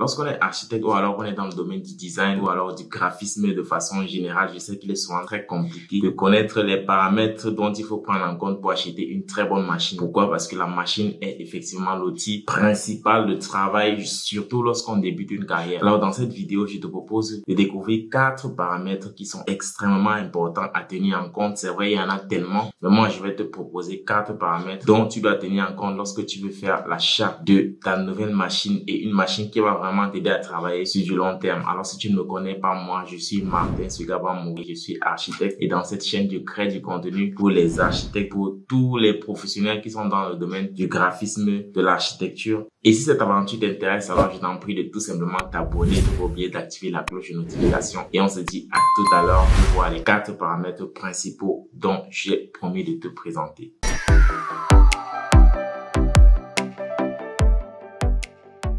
Lorsqu'on est architecte ou alors qu'on est dans le domaine du design ou alors du graphisme de façon générale, je sais qu'il est souvent très compliqué de connaître les paramètres dont il faut prendre en compte pour acheter une très bonne machine. Pourquoi? Parce que la machine est effectivement l'outil principal de travail, surtout lorsqu'on débute une carrière. Alors dans cette vidéo, je te propose de découvrir 4 paramètres qui sont extrêmement importants à tenir en compte. C'est vrai, il y en a tellement, mais moi je vais te proposer 4 paramètres dont tu dois tenir en compte lorsque tu veux faire l'achat de ta nouvelle machine et une machine qui va vraiment t'aider à travailler sur du long terme. Alors si tu ne me connais pas, moi je suis Martin Sugaba-Mouri, je suis architecte et dans cette chaîne je crée du contenu pour les architectes, pour tous les professionnels qui sont dans le domaine du graphisme, de l'architecture. Et si cette aventure t'intéresse, alors je t'en prie de tout simplement t'abonner, de pas oublier d'activer la cloche de notification. Et on se dit à tout à l'heure pour voir les 4 paramètres principaux dont j'ai promis de te présenter.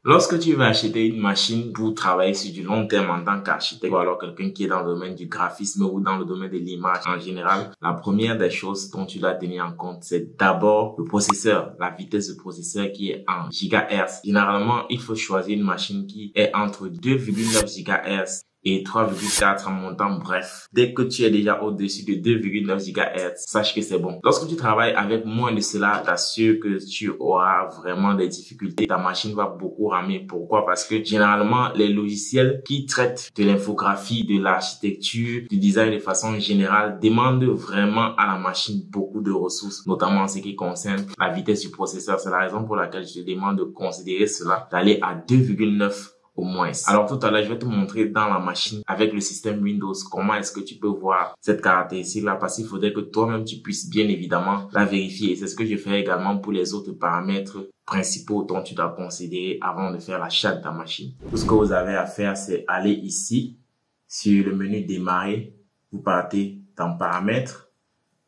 Lorsque tu veux acheter une machine pour travailler sur du long terme en tant qu'architecte ou alors quelqu'un qui est dans le domaine du graphisme ou dans le domaine de l'image en général, la première des choses dont tu dois tenir en compte, c'est d'abord le processeur, la vitesse de processeur qui est en gigahertz. Généralement, il faut choisir une machine qui est entre 2,9 gigahertz et 3,4 en montant. Bref, dès que tu es déjà au-dessus de 2,9 GHz, sache que c'est bon. Lorsque tu travailles avec moins de cela, t'assure que tu auras vraiment des difficultés. Ta machine va beaucoup ramer. Pourquoi? Parce que généralement, les logiciels qui traitent de l'infographie, de l'architecture, du design de façon générale demandent vraiment à la machine beaucoup de ressources, notamment en ce qui concerne la vitesse du processeur. C'est la raison pour laquelle je te demande de considérer cela, d'aller à 2,9 au moins. Alors tout à l'heure, je vais te montrer dans la machine avec le système Windows comment est-ce que tu peux voir cette caractéristique-là, parce qu'il faudrait que toi-même tu puisses bien évidemment la vérifier. Et c'est ce que je fais également pour les autres paramètres principaux dont tu dois considérer avant de faire l'achat de ta machine. Tout ce que vous avez à faire, c'est aller ici sur le menu démarrer, vous partez dans paramètres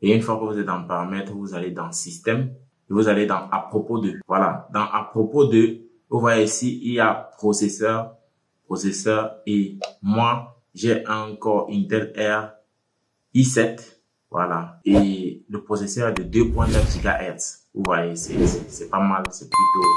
et une fois que vous êtes dans paramètres, vous allez dans système et vous allez dans à propos de. Voilà, dans à propos de, vous voyez ici, il y a processeur et moi, j'ai encore Intel Air i7, voilà, et le processeur est de 2,9 GHz. Vous voyez, c'est pas mal, c'est plutôt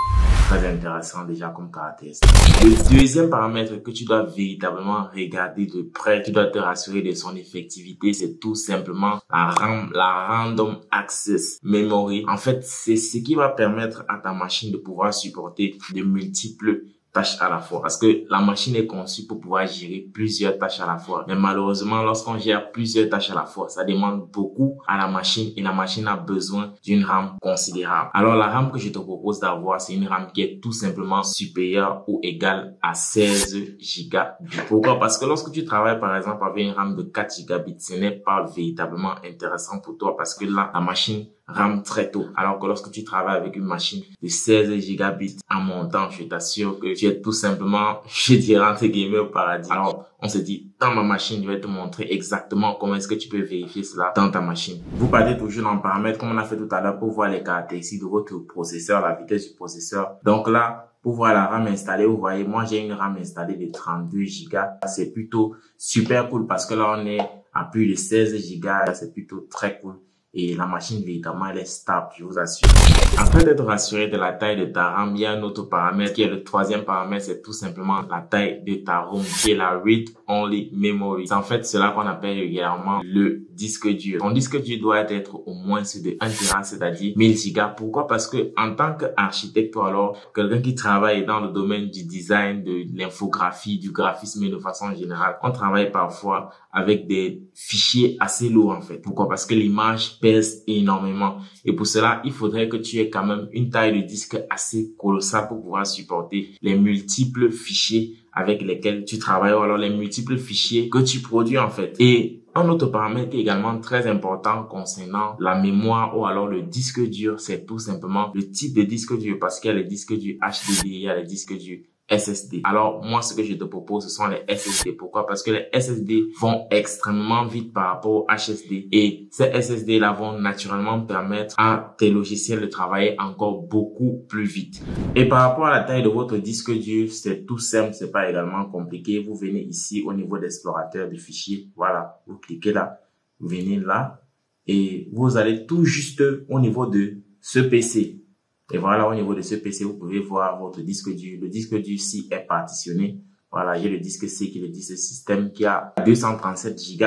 très intéressant déjà comme caractéristique. Le deuxième paramètre que tu dois véritablement regarder de près, tu dois te rassurer de son effectivité, c'est tout simplement la RAM, la Random Access Memory. En fait, c'est ce qui va permettre à ta machine de pouvoir supporter de multiples tâches à la fois, parce que la machine est conçue pour pouvoir gérer plusieurs tâches à la fois. Mais malheureusement, lorsqu'on gère plusieurs tâches à la fois, ça demande beaucoup à la machine et la machine a besoin d'une RAM considérable. Alors la RAM que je te propose d'avoir, c'est une RAM qui est tout simplement supérieure ou égale à 16 gigabits. Pourquoi? Parce que lorsque tu travailles par exemple avec une RAM de 4 gigabits, ce n'est pas véritablement intéressant pour toi, parce que là, la machine rame très tôt. Alors que lorsque tu travailles avec une machine de 16 gigabits en montant, je t'assure que tu es tout simplement, je dirais entre guillemets, au paradis. Alors, on se dit, dans ma machine, je vais te montrer exactement comment est-ce que tu peux vérifier cela dans ta machine. Vous partez toujours dans paramètres, comme on a fait tout à l'heure, pour voir les caractéristiques de votre processeur, la vitesse du processeur. Donc là, pour voir la RAM installée, vous voyez, moi j'ai une RAM installée de 32 Go. C'est plutôt super cool parce que là, on est à plus de 16 Go. C'est plutôt très cool. Et la machine, véritablement, elle est stable, je vous assure. Après d'être rassuré de la taille de ta RAM, il y a un autre paramètre qui est le troisième paramètre, c'est tout simplement la taille de ta ROM, qui est la Read Only Memory. C'est en fait cela qu'on appelle régulièrement le disque dur. Ton disque dur doit être au moins de 1 Tera, c'est-à-dire 1000 Go. Pourquoi? Parce que en tant qu'architecte ou alors quelqu'un qui travaille dans le domaine du design, de l'infographie, du graphisme de façon générale, on travaille parfois avec des fichiers assez lourds en fait. Pourquoi? Parce que l'image pèse énormément. Et pour cela, il faudrait que tu aies quand même une taille de disque assez colossale pour pouvoir supporter les multiples fichiers avec lesquels tu travailles ou alors les multiples fichiers que tu produis en fait. Et un autre paramètre qui est également très important concernant la mémoire ou alors le disque dur, c'est tout simplement le type de disque dur, parce qu'il y a les disques durs HDD, il y a les disques durs SSD. Alors, moi, ce que je te propose, ce sont les SSD. Pourquoi? Parce que les SSD vont extrêmement vite par rapport au HSD. Et ces SSD-là vont naturellement permettre à tes logiciels de travailler encore beaucoup plus vite. Et par rapport à la taille de votre disque dur, c'est tout simple, c'est pas également compliqué. Vous venez ici au niveau d'explorateur de fichiers. Voilà, vous cliquez là, vous venez là et vous allez tout juste au niveau de ce PC. Et voilà, au niveau de ce PC, vous pouvez voir votre disque dur. Le disque dur ici est partitionné. Voilà, j'ai le disque C qui est le disque système qui a 237 Go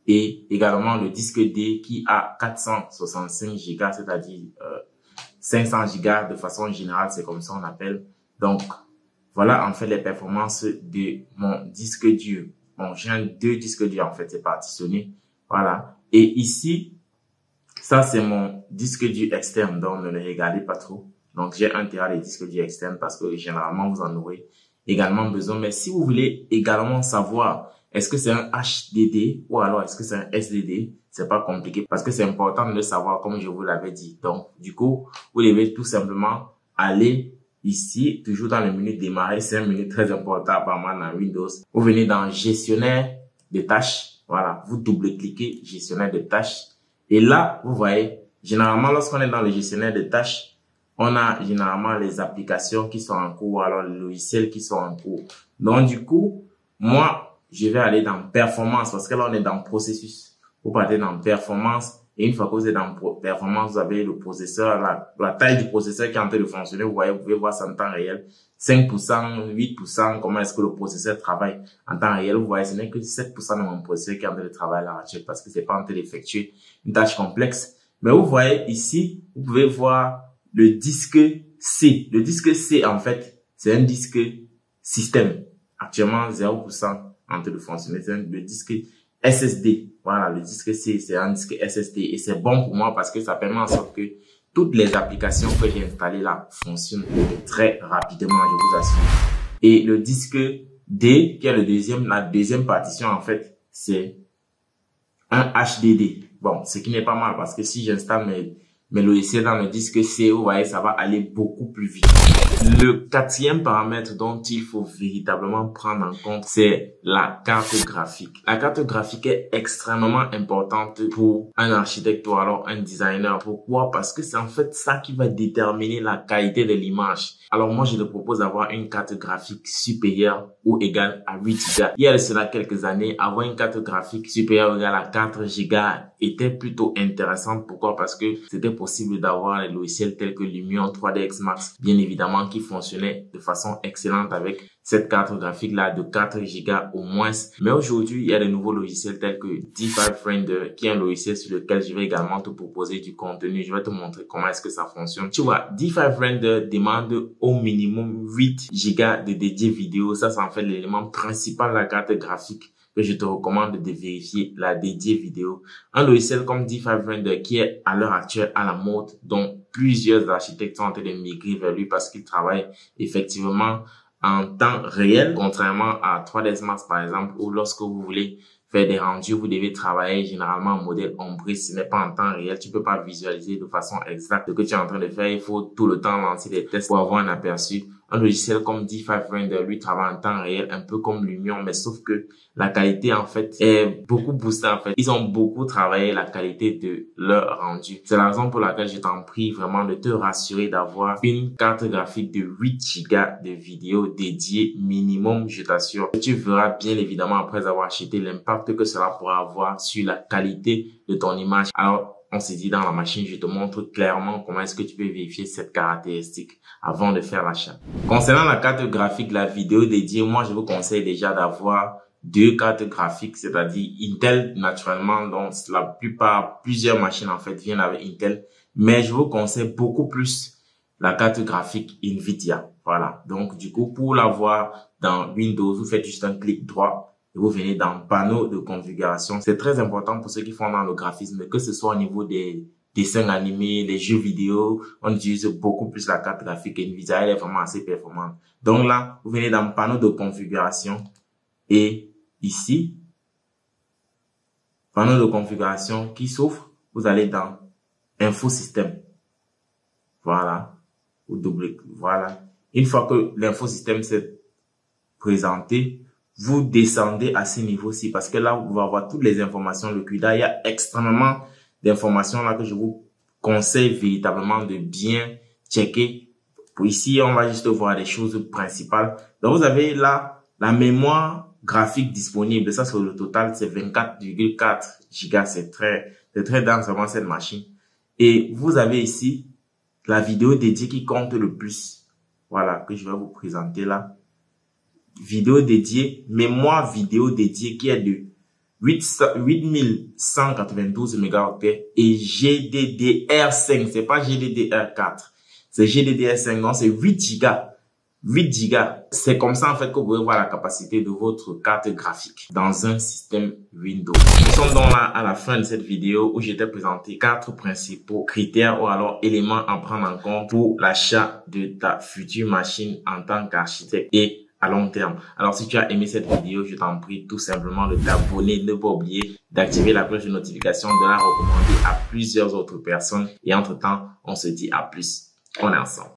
et également le disque D qui a 465 Go, c'est-à-dire 500 Go de façon générale, c'est comme ça on appelle. Donc, voilà en fait les performances de mon disque dur. Bon, j'ai deux disques durs en fait, c'est partitionné. Voilà. Et ici, ça c'est mon disque dur externe, donc ne le regardez pas trop. Donc, j'ai un Tera de disque dur externe parce que généralement vous en aurez également besoin. Mais si vous voulez également savoir est-ce que c'est un HDD ou alors est-ce que c'est un SDD, c'est pas compliqué parce que c'est important de le savoir comme je vous l'avais dit. Donc, du coup, vous devez tout simplement aller ici, toujours dans le menu démarrer. C'est un menu très important apparemment dans Windows. Vous venez dans gestionnaire de tâches. Voilà, vous double-cliquez gestionnaire de tâches. Et là, vous voyez, généralement, lorsqu'on est dans le gestionnaire de tâches, on a généralement les applications qui sont en cours, alors les logiciels qui sont en cours. Donc, du coup, moi, je vais aller dans performance parce que là, on est dans processus. Vous partez dans performance et une fois que vous êtes dans performance, vous avez le processeur, la taille du processeur qui est en train de fonctionner. Vous voyez, vous pouvez voir ça en temps réel. 5%, 8%, comment est-ce que le processeur travaille en temps réel. Vous voyez, ce n'est que 7% de mon processeur qui est en train de travailler à l'actuel parce que c'est pas en train d'effectuer une tâche complexe. Mais vous voyez ici, vous pouvez voir le disque C. Le disque C, en fait, c'est un disque système. Actuellement, 0% en train de fonctionner. C'est le disque SSD. Voilà, le disque C, c'est un disque SSD. Et c'est bon pour moi parce que ça permet en sorte que toutes les applications que j'ai installées là fonctionnent très rapidement, je vous assure. Et le disque D, qui est la deuxième partition, en fait, c'est un HDD. Bon, ce qui n'est pas mal parce que si j'installe mes logiciels dans le disque C, vous voyez, ça va aller beaucoup plus vite. Le quatrième paramètre dont il faut véritablement prendre en compte, c'est la carte graphique. La carte graphique est extrêmement importante pour un architecte ou alors un designer. Pourquoi? Parce que c'est en fait ça qui va déterminer la qualité de l'image. Alors moi, je te propose d'avoir une carte graphique supérieure ou égale à 8 Go. Il y a de cela quelques années, avoir une carte graphique supérieure ou égale à 4 Go était plutôt intéressant. Pourquoi? Parce que c'était possible d'avoir les logiciels tels que Lumion 3ds Max, bien évidemment, qui fonctionnait de façon excellente avec cette carte graphique là de 4 Go au moins. Mais aujourd'hui, il y a de nouveaux logiciels tels que D5 Render, qui est un logiciel sur lequel je vais également te proposer du contenu. Je vais te montrer comment est-ce que ça fonctionne. Tu vois, D5 Render demande au minimum 8 Go de dédié vidéo. Ça, c'est en fait l'élément principal de la carte graphique que je te recommande de vérifier, la dédiée vidéo. Un logiciel comme D5 Render qui est à l'heure actuelle à la mode, dont plusieurs architectes sont en train de migrer vers lui parce qu'il travaille effectivement en temps réel, contrairement à 3ds Max par exemple, où lorsque vous voulez faire des rendus, vous devez travailler généralement en modèle ombré, ce n'est pas en temps réel, tu peux pas visualiser de façon exacte ce que tu es en train de faire, il faut tout le temps lancer des tests pour avoir un aperçu. Un logiciel comme D5 Render, lui, travaille en temps réel, un peu comme Lumion, mais sauf que la qualité, en fait, est beaucoup boostée, en fait. Ils ont beaucoup travaillé la qualité de leur rendu. C'est la raison pour laquelle je t'en prie vraiment de te rassurer d'avoir une carte graphique de 8 Go de vidéo dédiée minimum, je t'assure. Tu verras bien évidemment après avoir acheté l'impact que cela pourra avoir sur la qualité de ton image. Alors, on s'est dit dans la machine, je te montre clairement comment est-ce que tu peux vérifier cette caractéristique avant de faire l'achat. Concernant la carte graphique, la vidéo dédiée, moi je vous conseille déjà d'avoir deux cartes graphiques, c'est-à-dire Intel naturellement, donc plusieurs machines en fait viennent avec Intel, mais je vous conseille beaucoup plus la carte graphique Nvidia. Voilà, donc du coup pour l'avoir dans Windows, vous faites juste un clic droit. Et vous venez dans le panneau de configuration. C'est très important pour ceux qui font dans le graphisme, que ce soit au niveau des dessins animés, les jeux vidéo, on utilise beaucoup plus la carte graphique Nvidia, elle est vraiment assez performante. Donc là, vous venez dans le panneau de configuration et ici, panneau de configuration qui s'ouvre, vous allez dans Info Système. Voilà, vous doublez, voilà. Une fois que l'info système s'est présenté, vous descendez à ce niveau-ci parce que là, vous allez avoir toutes les informations. Le CUDA, il y a extrêmement d'informations là que je vous conseille véritablement de bien checker. Pour ici, on va juste voir les choses principales. Donc, vous avez là la mémoire graphique disponible. Ça, sur le total, c'est 24,4 Go. C'est très dense vraiment cette machine. Et vous avez ici la vidéo dédiée qui compte le plus. Voilà, que je vais vous présenter là. Vidéo dédiée, mémoire vidéo dédiée qui est de 8192 mégaoctets et GDDR5. C'est pas GDDR4, c'est GDDR5. Donc, c'est 8 gigas. 8 gigas. C'est comme ça, en fait, que vous pouvez voir la capacité de votre carte graphique dans un système Windows. Nous sommes donc là à la fin de cette vidéo où je t'ai présenté 4 principaux critères ou alors éléments à prendre en compte pour l'achat de ta future machine en tant qu'architecte et à long terme. Alors, si tu as aimé cette vidéo, je t'en prie tout simplement de t'abonner, ne pas oublier d'activer la cloche de notification, de la recommander à plusieurs autres personnes. Et entre-temps, on se dit à plus. On est ensemble.